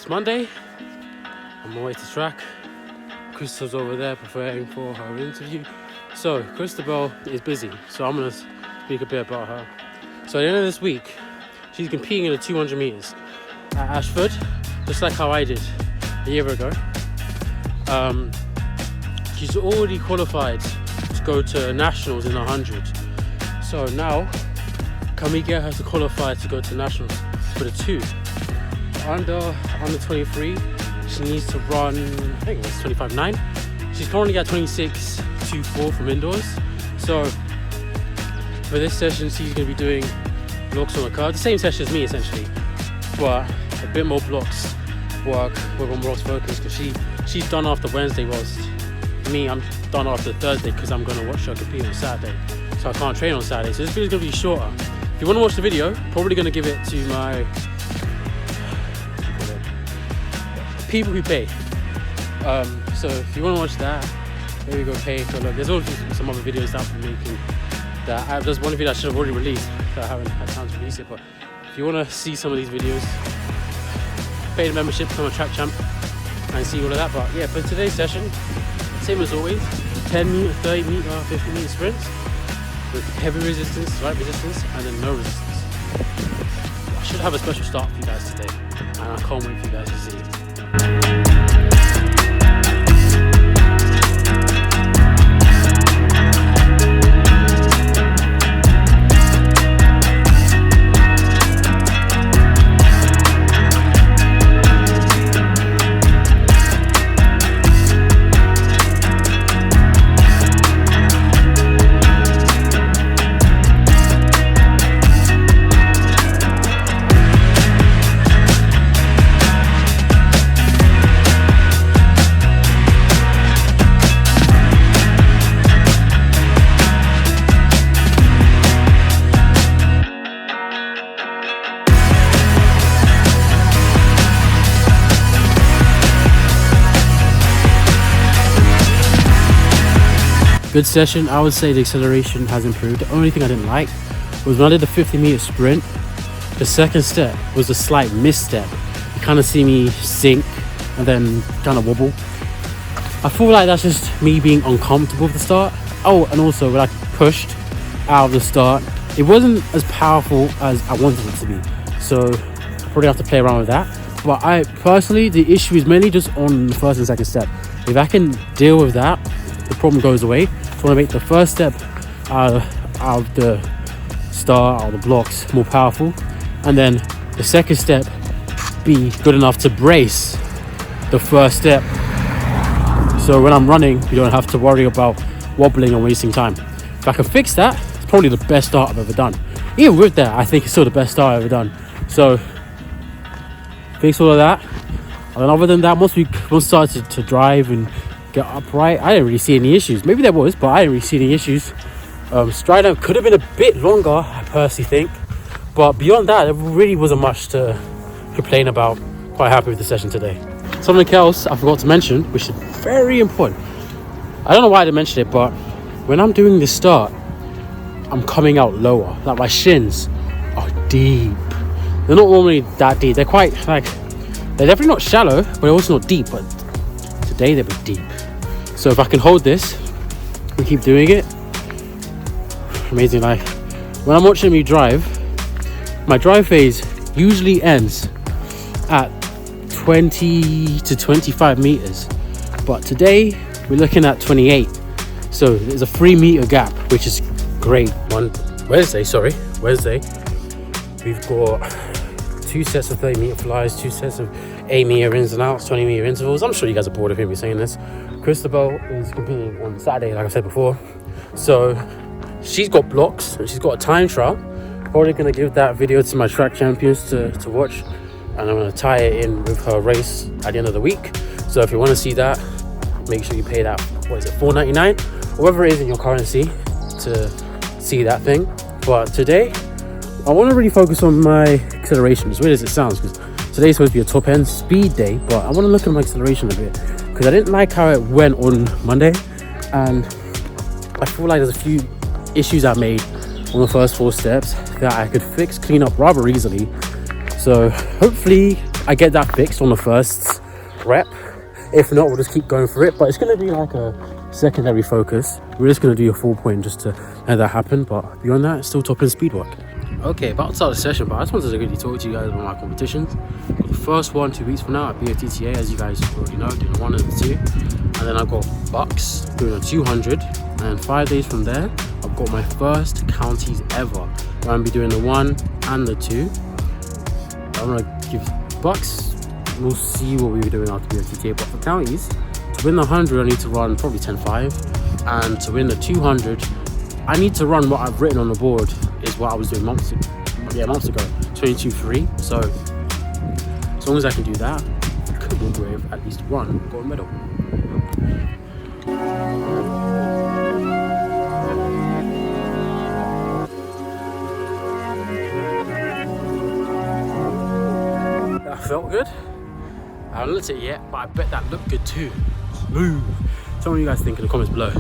It's Monday. I'm on my way to track. Crystal's over there preparing for her interview. So Christabel is busy, so I'm gonna speak a bit about her. So at the end of this week, she's competing in the 200 meters at Ashford, just like how I did a year ago. She's already qualified to go to nationals in 100. So now, can we get her to qualify to go to nationals for the 2? Under 23, she needs to run, I think it's 25.9. She's currently at 26.24 from indoors. So for this session, she's going to be doing blocks on the curve, the same session as me essentially, but a bit more blocks work with a more focus, because she's done after Wednesday, whilst me, I'm done after Thursday because I'm going to watch her compete on Saturday, so I can't train on Saturday. So this video is going to be shorter. If you want to watch the video, probably going to give it to my people who pay. So if you want to watch that, maybe go pay for a look. There's also some other videos that I'm making. There's one video I should have already released that I haven't had time to release it. But if you want to see some of these videos, pay the membership, become a track champ, and see all of that. But yeah, for today's session, same as always: 10 meter, 30 meter, 50 meter sprints with heavy resistance, light resistance, and then no resistance. I should have a special start for you guys today, and I can't wait for you guys to see it. Good session. I would say the acceleration has improved. The only thing I didn't like was when I did the 50 meter sprint, the second step was a slight misstep. You kind of see me sink and then kind of wobble. I feel like that's just me being uncomfortable at the start. Oh, and also when I pushed out of the start, it wasn't as powerful as I wanted it to be. So I probably have to play around with that. But I personally, the issue is mainly just on the first and second step. If I can deal with that, the problem goes away. So I want to make the first step out of the start, out of the blocks, more powerful, and then the second step be good enough to brace the first step. So when I'm running, you don't have to worry about wobbling and wasting time. If I can fix that, it's probably the best start I've ever done. Even with that, I think it's still the best start I've ever done. So fix all of that, and then other than that, once we started to drive and get upright, I didn't really see any issues. Maybe there was, but I didn't really see any issues. Stride out could have been a bit longer, I personally think, but beyond that, there really wasn't much to complain about. Quite happy with the session today. Something else I forgot to mention, which is very important. I don't know why I didn't mention it, but when I'm doing the start, I'm coming out lower. Like my shins are deep. They're not normally that deep. They're quite they're definitely not shallow, but they're also not deep. But today they're a bit deep. So if I can hold this and keep doing it, amazing. Like when I'm watching me drive, my drive phase usually ends at 20 to 25 meters, but today we're looking at 28. So there's a 3 meter gap, which is great. Wednesday we've got 2 sets of 30 meter flies, 2 sets of 8 meter ins and outs, 20 meter intervals. I'm sure you guys are bored of hearing me saying this. Christabel is competing on Saturday, like I said before. So she's got blocks and she's got a time trial. Probably going to give that video to my track champions to watch. And I'm going to tie it in with her race at the end of the week. So if you want to see that, make sure you pay that, what is it, $4.99? Or whatever it is in your currency to see that thing. But today, I want to really focus on my acceleration, as weird as it sounds, because today's supposed to be a top end speed day, but I want to look at my acceleration a bit, because I didn't like how it went on Monday, and I feel like there's a few issues I made on the first 4 steps that I could clean up rather easily. So hopefully I get that fixed on the first rep. If not, we'll just keep going for it. But it's going to be like a secondary focus. We're just going to do a full point just to let that happen. But beyond that, it's still top end speed work. Okay, about to start the session, but I just wanted to quickly talk to you guys about my competitions. Got the first one 2 weeks from now at BOTTA, as you guys already know, doing the 1 and the 2. And then I've got Bucks doing a 200. And 5 days from there, I've got my first counties ever, where I'm going to be doing the 1 and the 2. I'm going to give Bucks, we'll see what we'll be doing after BOTTA. But for counties, to win the 100, I need to run probably 10.5. And to win the 200, I need to run what I've written on the board, is what I was doing months ago, 22.3. So as long as I can do that, I could walk away with at least one gold medal. That felt good. I haven't looked at it yet, but I bet that looked good too. Smooth. Tell me what you guys think in the comments below.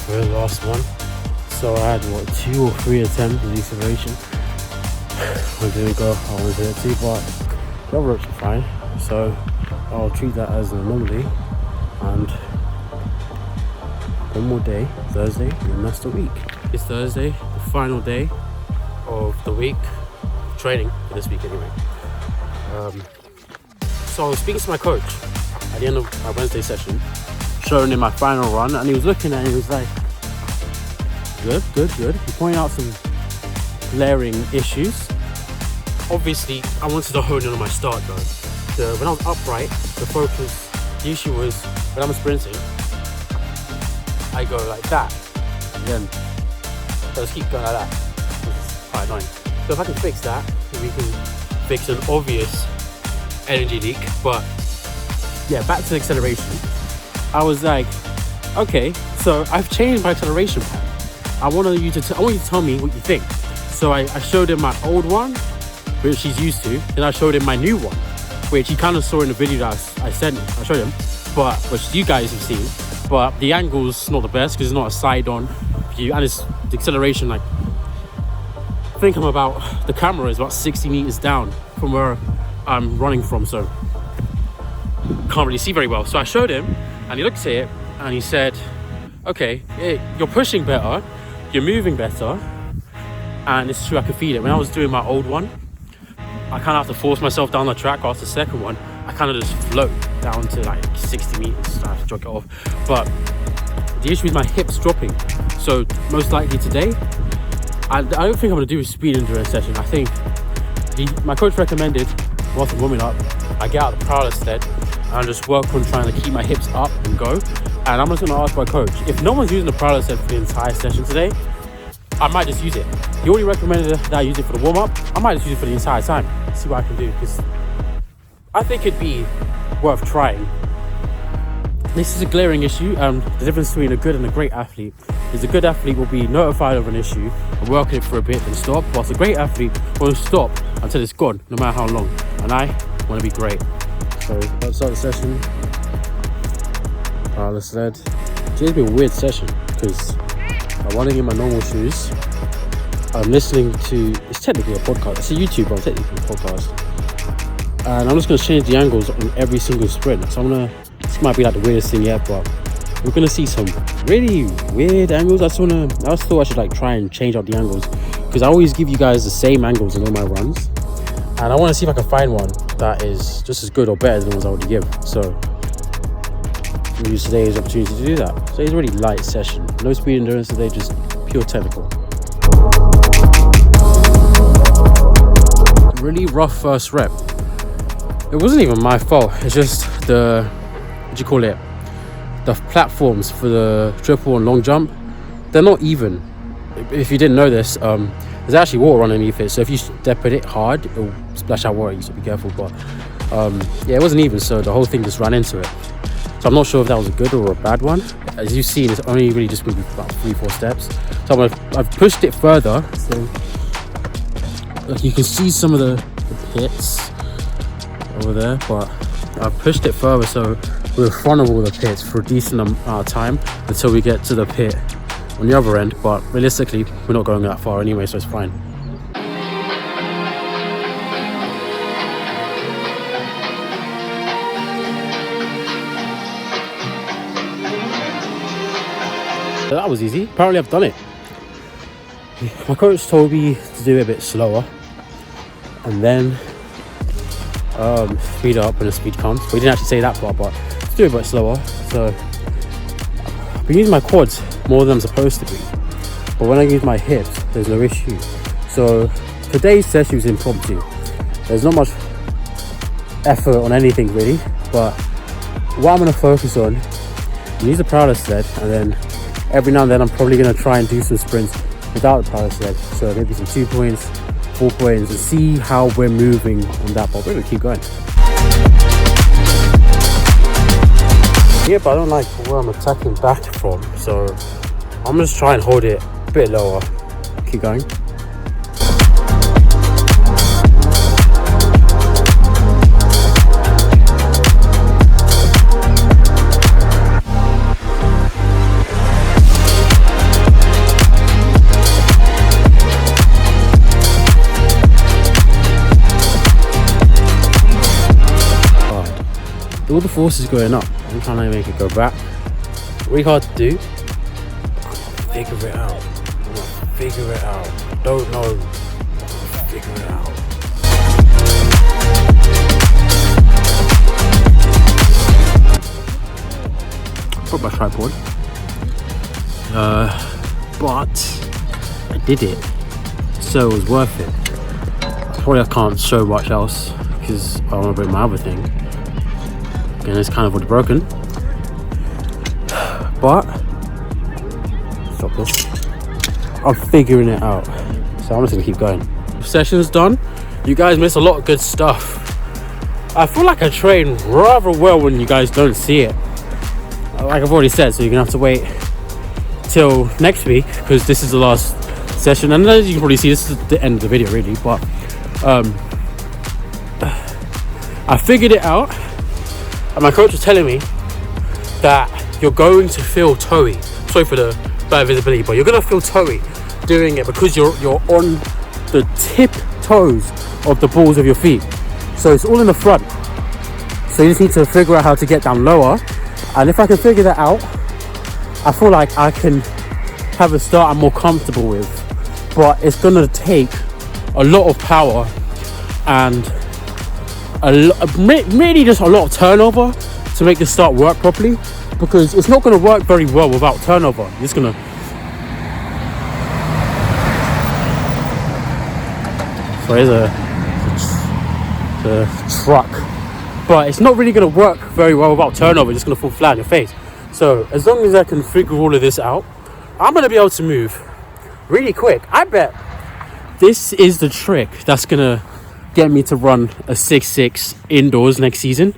For the last one, so I had 2 or 3 attempts of acceleration. I didn't go how I wanted it to, but the other ropes are fine, so I'll treat that as an anomaly. And one more day, Thursday, and that's the week. It's Thursday, the final day of the week of training for this week anyway. So I was speaking to my coach at the end of my Wednesday session, showing him my final run, and he was looking at it and he was like, good. He pointed out some glaring issues. Obviously, I wanted to hone in on my start though. When I was upright, the issue was when I'm sprinting, I go like that, and then I just keep going like that, which is quite annoying. So if I can fix that, then we can fix an obvious energy leak. But yeah, back to the acceleration. I was like, okay, so I've changed my acceleration plan. I want you to tell me what you think. So I showed him my old one, which he's used to. Then I showed him my new one, which he kind of saw in the video that I showed him, but which you guys have seen. But the angle's not the best because it's not a side-on view, and it's the acceleration. Like, I think the camera is about 60 meters down from where I'm running from, so can't really see very well. So I showed him, and he looked at it, and he said, okay, you're pushing better, you're moving better, and it's true, I could feel it. When I was doing my old one, I kind of have to force myself down the track. After the second one, I kind of just float down to like 60 meters. I have to jog it off. But the issue is my hips dropping. So most likely today, I don't think I'm going to do a speed endurance session. I think my coach recommended, whilst I'm warming up, I get out of the parallel sled and just work on trying to keep my hips up and go. And I'm just going to ask my coach, if no one's using the parallel sled for the entire session today, I might just use it. He already recommended that I use it for the warm-up. I might just use it for the entire time. See what I can do, because I think it'd be worth trying. This is a glaring issue. The difference between a good and a great athlete is a good athlete will be notified of an issue and work on it for a bit and stop, whilst a great athlete won't stop until it's gone, no matter how long. And I want to be great. So let's start the session. Parallel sled. Today's been a weird session because I'm running in my normal shoes. I'm listening to, it's technically a podcast. It's a YouTube, but technically a podcast. And I'm just going to change the angles on every single sprint. So this might be like the weirdest thing yet, but we're going to see some really weird angles. I just thought I should like try and change out the angles, because I always give you guys the same angles in all my runs. And I want to see if I can find one that is just as good or better than the ones I already give. So we'll use today's opportunity to do that. Today's a really light session. No speed endurance today, just pure technical. Really rough first rep. It wasn't even my fault. It's just the platforms for the triple and long jump they're not even. If you didn't know this, there's actually water underneath it, so if you step in it hard, it'll splash out water. You should be careful. But yeah, it wasn't even, so the whole thing just ran into it. So I'm not sure if that was a good or a bad one. As you've seen, it's only really just moved about 3-4 steps. So I've pushed it further, so like you can see some of the pits over there, but I've pushed it further, so we're in front of all the pits for a decent amount of time until we get to the pit on the other end. But realistically, we're not going that far anyway, so it's fine. So that was easy. Apparently I've done it. My coach told me to do it a bit slower and then speed up when the speed comes. But he didn't actually say that part, but to do it a bit slower. So I've been using my quads more than I'm supposed to be, but when I use my hips, there's no issue. So today's session was impromptu. There's not much effort on anything really, but what I'm going to focus on, use the parallel sled, and then every now and then I'm probably going to try and do some sprints without the parallel sled. So maybe some 2 points, 4 points, and see how we're moving on that. But we're going to keep going. Yeah, but I don't like where I'm attacking back from, so I'm just try and hold it a bit lower. Keep going. All the force is going up. I'm trying to make it go back. Really hard to do. Figure it out. Figure it out. Don't know. Figure it out. Got my tripod. But I did it, so it was worth it. Probably I can't show much else because I want to bring my other thing. And it's kind of already broken, but stop this. I'm figuring it out, so I'm just gonna keep going. Session's done. You guys missed a lot of good stuff. I feel like I train rather well when you guys don't see it, like I've already said, so you're gonna have to wait till next week because this is the last session, and as you can probably see, this is the end of the video really. But I figured it out. And my coach was telling me that you're going to feel toey. Sorry for the bad visibility, but you're going to feel toey doing it because you're on the tip toes of the balls of your feet. So it's all in the front. So you just need to figure out how to get down lower. And if I can figure that out, I feel like I can have a start I'm more comfortable with. But it's going to take a lot of power and really just a lot of turnover to make this start work properly, because it's not going to work very well without turnover. You're just going to so here's the truck, but it's not really going to work very well without turnover. It's just going to fall flat on your face. So as long as I can figure all of this out, I'm going to be able to move really quick. I bet this is the trick that's going to get me to run a 6.6 indoors next season.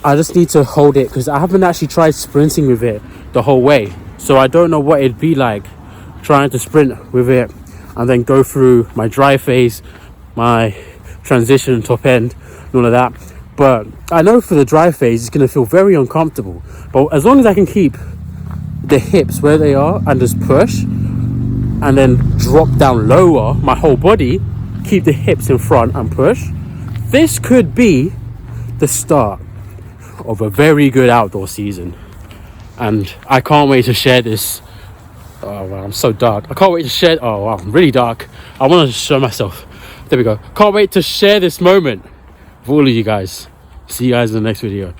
I just need to hold it because I haven't actually tried sprinting with it the whole way, so I don't know what it'd be like trying to sprint with it and then go through my dry phase, my transition top end and all of that. But I know for the dry phase it's going to feel very uncomfortable, but as long as I can keep the hips where they are and just push and then drop down lower my whole body, keep the hips in front and push, this could be the start of a very good outdoor season. And I can't wait to share this. Oh wow, I'm so dark. I can't wait to share. Oh wow, I'm really dark. I want to show myself. There we go. Can't wait to share this moment with all of you guys. See you guys in the next video.